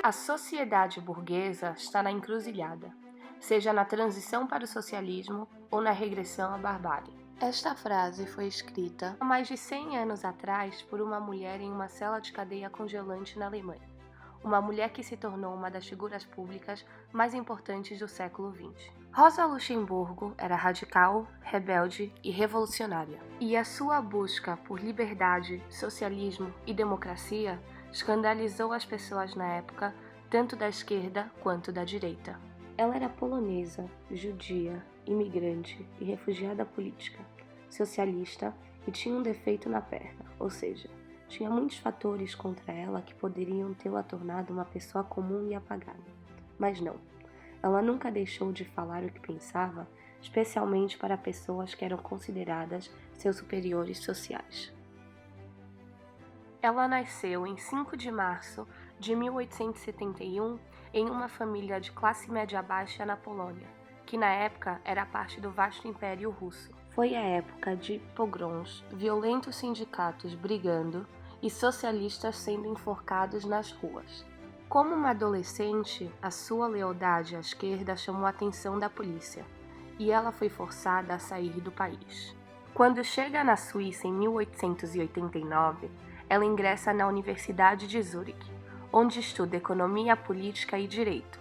A sociedade burguesa está na encruzilhada, seja na transição para o socialismo ou na regressão à barbárie. Esta frase foi escrita há mais de 100 anos atrás por uma mulher em uma cela de cadeia congelante na Alemanha. Uma mulher que se tornou uma das figuras públicas mais importantes do século XX. Rosa Luxemburgo era radical, rebelde e revolucionária, e a sua busca por liberdade, socialismo e democracia escandalizou as pessoas na época, tanto da esquerda quanto da direita. Ela era polonesa, judia, imigrante e refugiada política, socialista e tinha um defeito na perna, ou seja, tinha muitos fatores contra ela que poderiam tê-la tornado uma pessoa comum e apagada. Mas não, ela nunca deixou de falar o que pensava, especialmente para pessoas que eram consideradas seus superiores sociais. Ela nasceu em 5 de março de 1871 em uma família de classe média baixa na Polônia, que na época era parte do vasto Império Russo. Foi a época de pogroms, violentos sindicatos brigando e socialistas sendo enforcados nas ruas. Como uma adolescente, a sua lealdade à esquerda chamou a atenção da polícia, e ela foi forçada a sair do país. Quando chega na Suíça em 1889, ela ingressa na Universidade de Zurique, onde estuda Economia Política e Direito,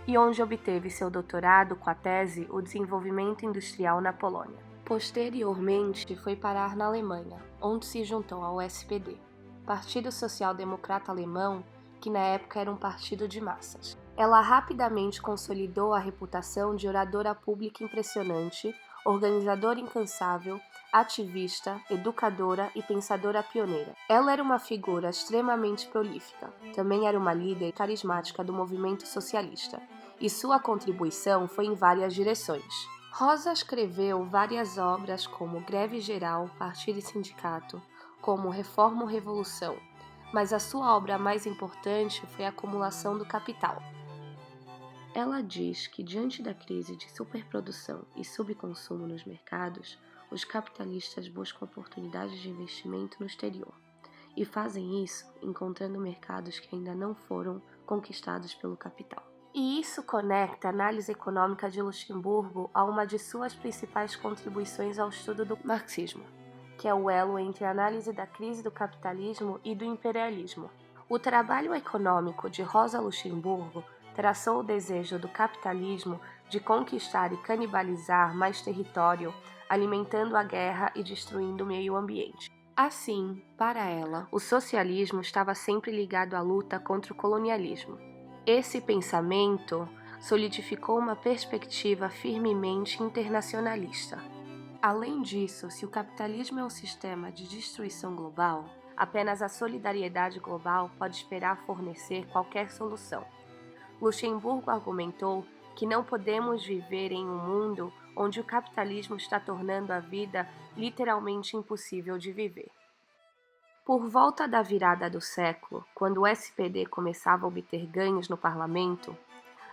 e onde obteve seu doutorado com a tese O Desenvolvimento Industrial na Polônia. Posteriormente, foi parar na Alemanha, onde se juntou ao SPD, Partido Social Democrata Alemão, que na época era um partido de massas. Ela rapidamente consolidou a reputação de oradora pública impressionante, organizadora incansável, ativista, educadora e pensadora pioneira. Ela era uma figura extremamente prolífica, também era uma líder carismática do movimento socialista, e sua contribuição foi em várias direções. Rosa escreveu várias obras como Greve Geral, Partido e Sindicato, como Reforma ou Revolução, mas a sua obra mais importante foi A Acumulação do Capital. Ela diz que, diante da crise de superprodução e subconsumo nos mercados, os capitalistas buscam oportunidades de investimento no exterior, e fazem isso encontrando mercados que ainda não foram conquistados pelo capital. E isso conecta a análise econômica de Luxemburgo a uma de suas principais contribuições ao estudo do marxismo, que é o elo entre a análise da crise do capitalismo e do imperialismo. O trabalho econômico de Rosa Luxemburgo traçou o desejo do capitalismo de conquistar e canibalizar mais território, alimentando a guerra e destruindo o meio ambiente. Assim, para ela, o socialismo estava sempre ligado à luta contra o colonialismo. Esse pensamento solidificou uma perspectiva firmemente internacionalista. Além disso, se o capitalismo é um sistema de destruição global, apenas a solidariedade global pode esperar fornecer qualquer solução. Luxemburgo argumentou que não podemos viver em um mundo onde o capitalismo está tornando a vida literalmente impossível de viver. Por volta da virada do século, quando o SPD começava a obter ganhos no parlamento,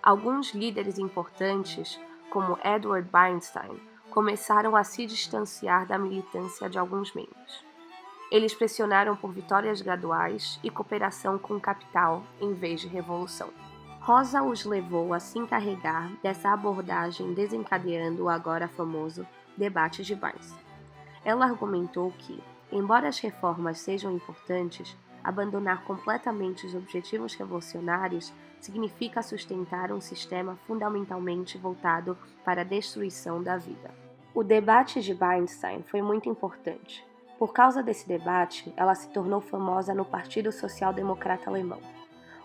alguns líderes importantes, como Edward Bernstein, começaram a se distanciar da militância de alguns membros. Eles pressionaram por vitórias graduais e cooperação com o capital em vez de revolução. Rosa os levou a se encarregar dessa abordagem, desencadeando o agora famoso debate de Barnes. Ela argumentou que, embora as reformas sejam importantes, abandonar completamente os objetivos revolucionários significa sustentar um sistema fundamentalmente voltado para a destruição da vida. O debate de Bernstein foi muito importante. Por causa desse debate, ela se tornou famosa no Partido Social Democrata Alemão.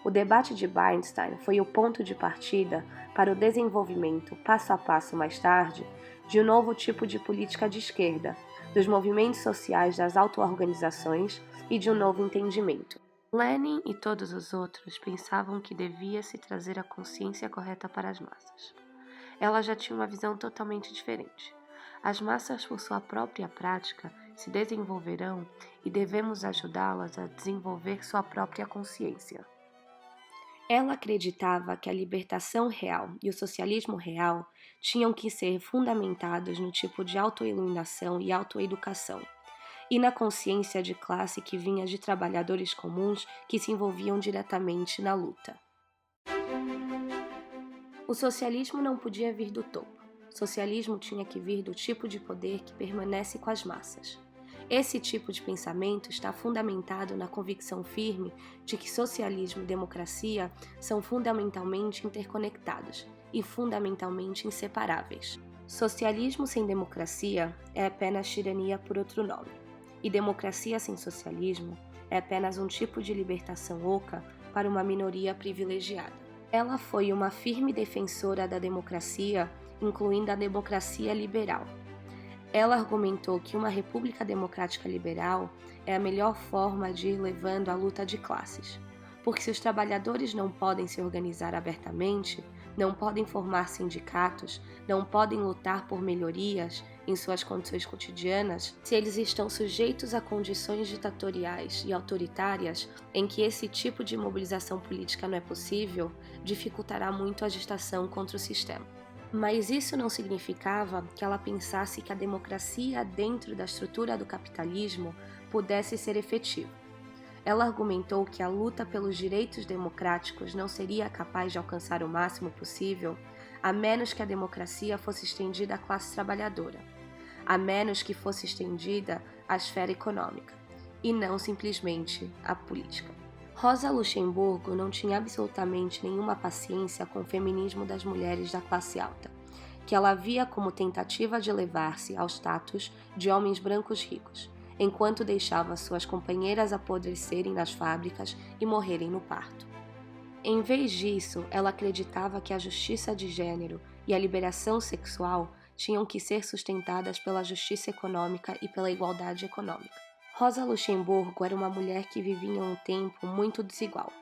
O debate de Bernstein foi o ponto de partida para o desenvolvimento, passo a passo mais tarde, de um novo tipo de política de esquerda, dos movimentos sociais das auto-organizações e de um novo entendimento. Lenin e todos os outros pensavam que devia se trazer a consciência correta para as massas. Ela já tinha uma visão totalmente diferente. As massas, por sua própria prática, se desenvolverão e devemos ajudá-las a desenvolver sua própria consciência. Ela acreditava que a libertação real e o socialismo real tinham que ser fundamentados no tipo de autoiluminação e autoeducação, e na consciência de classe que vinha de trabalhadores comuns que se envolviam diretamente na luta. O socialismo não podia vir do topo. O socialismo tinha que vir do tipo de poder que permanece com as massas. Esse tipo de pensamento está fundamentado na convicção firme de que socialismo e democracia são fundamentalmente interconectados e fundamentalmente inseparáveis. Socialismo sem democracia é apenas tirania por outro nome, e democracia sem socialismo é apenas um tipo de libertação oca para uma minoria privilegiada. Ela foi uma firme defensora da democracia, incluindo a democracia liberal. Ela argumentou que uma república democrática liberal é a melhor forma de ir levando a luta de classes, porque se os trabalhadores não podem se organizar abertamente, não podem formar sindicatos, não podem lutar por melhorias em suas condições cotidianas, se eles estão sujeitos a condições ditatoriais e autoritárias em que esse tipo de mobilização política não é possível, dificultará muito a agitação contra o sistema. Mas isso não significava que ela pensasse que a democracia dentro da estrutura do capitalismo pudesse ser efetiva. Ela argumentou que a luta pelos direitos democráticos não seria capaz de alcançar o máximo possível a menos que a democracia fosse estendida à classe trabalhadora, a menos que fosse estendida à esfera econômica, e não simplesmente à política. Rosa Luxemburgo não tinha absolutamente nenhuma paciência com o feminismo das mulheres da classe alta, que ela via como tentativa de elevar-se ao status de homens brancos ricos, enquanto deixava suas companheiras apodrecerem nas fábricas e morrerem no parto. Em vez disso, ela acreditava que a justiça de gênero e a liberação sexual tinham que ser sustentadas pela justiça econômica e pela igualdade econômica. Rosa Luxemburgo era uma mulher que vivia em um tempo muito desigual.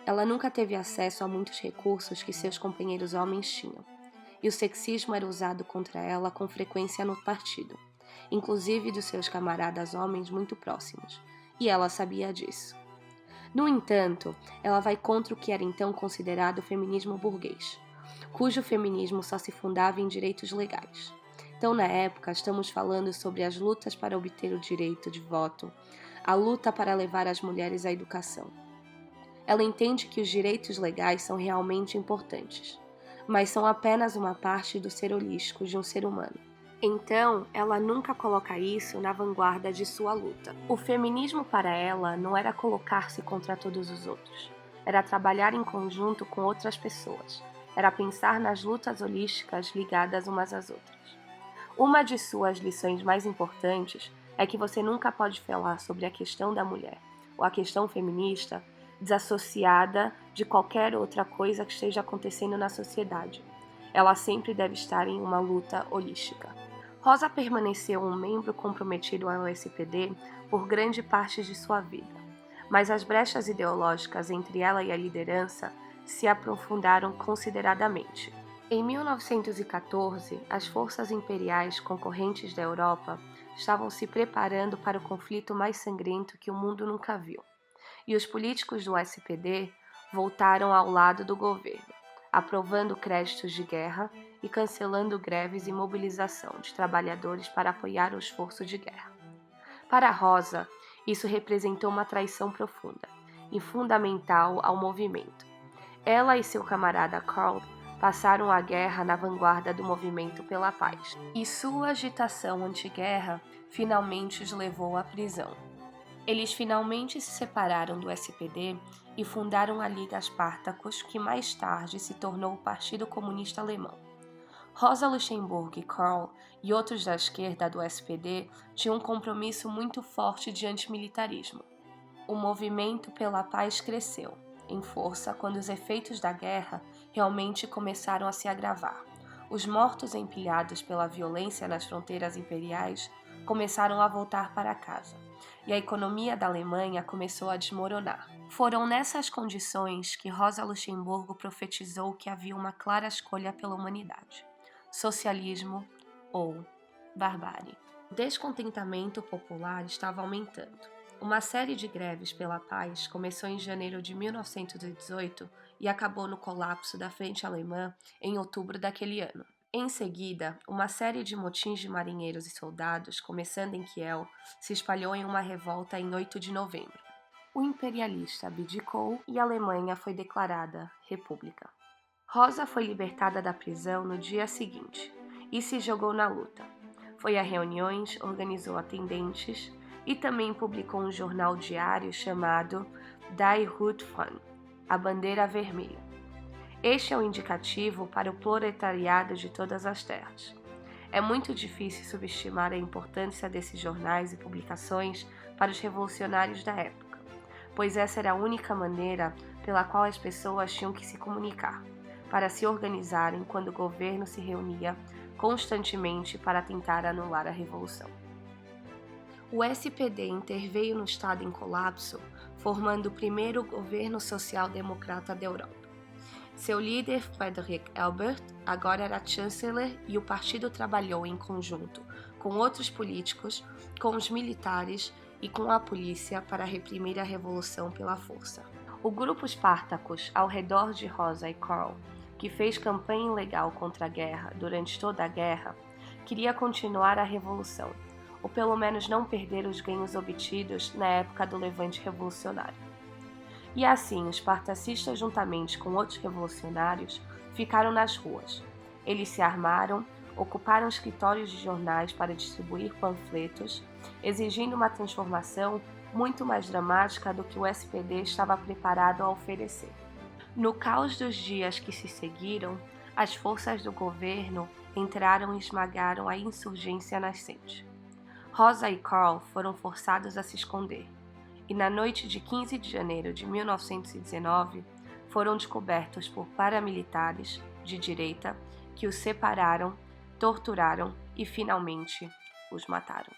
Ela nunca teve acesso a muitos recursos que seus companheiros homens tinham, e o sexismo era usado contra ela com frequência no partido, inclusive dos seus camaradas homens muito próximos, e ela sabia disso. No entanto, ela vai contra o que era então considerado o feminismo burguês, cujo feminismo só se fundava em direitos legais. Então, na época, estamos falando sobre as lutas para obter o direito de voto, a luta para levar as mulheres à educação. Ela entende que os direitos legais são realmente importantes, mas são apenas uma parte do ser holístico de um ser humano. Então, ela nunca coloca isso na vanguarda de sua luta. O feminismo para ela não era colocar-se contra todos os outros, era trabalhar em conjunto com outras pessoas, era pensar nas lutas holísticas ligadas umas às outras. Uma de suas lições mais importantes é que você nunca pode falar sobre a questão da mulher ou a questão feminista desassociada de qualquer outra coisa que esteja acontecendo na sociedade. Ela sempre deve estar em uma luta holística. Rosa permaneceu um membro comprometido ao SPD por grande parte de sua vida, mas as brechas ideológicas entre ela e a liderança se aprofundaram consideradamente. Em 1914, as forças imperiais concorrentes da Europa estavam se preparando para o conflito mais sangrento que o mundo nunca viu, e os políticos do SPD voltaram ao lado do governo, aprovando créditos de guerra e cancelando greves e mobilização de trabalhadores para apoiar o esforço de guerra. Para Rosa, isso representou uma traição profunda e fundamental ao movimento. Ela e seu camarada Karl passaram a guerra na vanguarda do movimento pela paz, e sua agitação anti-guerra finalmente os levou à prisão. Eles finalmente se separaram do SPD e fundaram a Liga Spartacus, que mais tarde se tornou o Partido Comunista Alemão. Rosa Luxemburgo e Karl e outros da esquerda do SPD tinham um compromisso muito forte de antimilitarismo. O movimento pela paz cresceu em força quando os efeitos da guerra realmente começaram a se agravar. Os mortos empilhados pela violência nas fronteiras imperiais começaram a voltar para casa, e a economia da Alemanha começou a desmoronar. Foram nessas condições que Rosa Luxemburgo profetizou que havia uma clara escolha pela humanidade: socialismo ou barbárie. O descontentamento popular estava aumentando. Uma série de greves pela paz começou em janeiro de 1918 e acabou no colapso da frente alemã em outubro daquele ano. Em seguida, uma série de motins de marinheiros e soldados, começando em Kiel, se espalhou em uma revolta em 8 de novembro. O imperialista abdicou e a Alemanha foi declarada república. Rosa foi libertada da prisão no dia seguinte e se jogou na luta. Foi a reuniões, organizou atendentes e também publicou um jornal diário chamado Die Rote Fahne, a bandeira vermelha. Este é um indicativo para o proletariado de todas as terras. É muito difícil subestimar a importância desses jornais e publicações para os revolucionários da época, pois essa era a única maneira pela qual as pessoas tinham que se comunicar, para se organizarem quando o governo se reunia constantemente para tentar anular a revolução. O SPD interveio no estado em colapso, formando o primeiro governo social-democrata da Europa. Seu líder, Friedrich Ebert, agora era chanceler e o partido trabalhou em conjunto com outros políticos, com os militares e com a polícia para reprimir a revolução pela força. O grupo Spartacus, ao redor de Rosa e Karl, que fez campanha ilegal contra a guerra durante toda a guerra, queria continuar a revolução, ou pelo menos não perder os ganhos obtidos na época do levante revolucionário. E assim, os espartacistas, juntamente com outros revolucionários, ficaram nas ruas. Eles se armaram, ocuparam escritórios de jornais para distribuir panfletos, exigindo uma transformação muito mais dramática do que o SPD estava preparado a oferecer. No caos dos dias que se seguiram, as forças do governo entraram e esmagaram a insurgência nascente. Rosa e Karl foram forçados a se esconder, e na noite de 15 de janeiro de 1919 foram descobertos por paramilitares de direita que os separaram, torturaram e finalmente os mataram.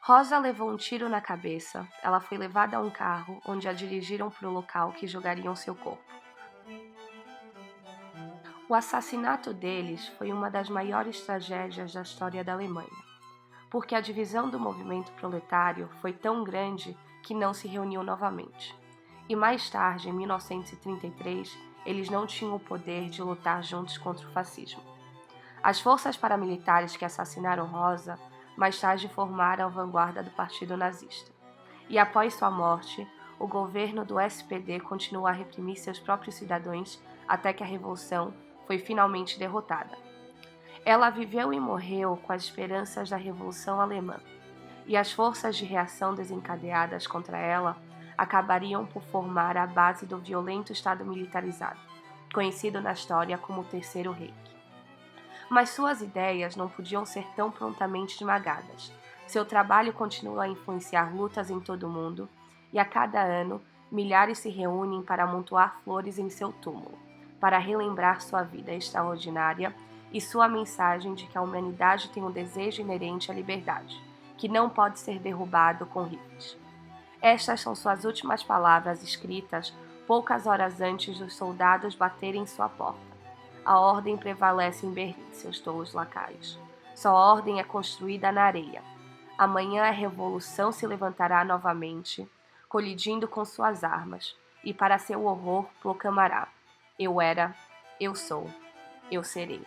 Rosa levou um tiro na cabeça, ela foi levada a um carro onde a dirigiram para o local que jogariam seu corpo. O assassinato deles foi uma das maiores tragédias da história da Alemanha, porque a divisão do movimento proletário foi tão grande que não se reuniu novamente. E mais tarde, em 1933, eles não tinham o poder de lutar juntos contra o fascismo. As forças paramilitares que assassinaram Rosa mais tarde formaram a vanguarda do Partido Nazista. E após sua morte, o governo do SPD continuou a reprimir seus próprios cidadãos até que a revolução foi finalmente derrotada. Ela viveu e morreu com as esperanças da Revolução Alemã, e as forças de reação desencadeadas contra ela acabariam por formar a base do violento Estado militarizado, conhecido na história como o Terceiro Reich. Mas suas ideias não podiam ser tão prontamente esmagadas. Seu trabalho continuou a influenciar lutas em todo o mundo, e a cada ano, milhares se reúnem para amontoar flores em seu túmulo, para relembrar sua vida extraordinária e sua mensagem de que a humanidade tem um desejo inerente à liberdade, que não pode ser derrubado com rifles. Estas são suas últimas palavras escritas poucas horas antes dos soldados baterem sua porta. A ordem prevalece em Berlim, seus tolos lacaios. Sua ordem é construída na areia. Amanhã a revolução se levantará novamente, colidindo com suas armas, e para seu horror proclamará: eu era, eu sou, eu serei.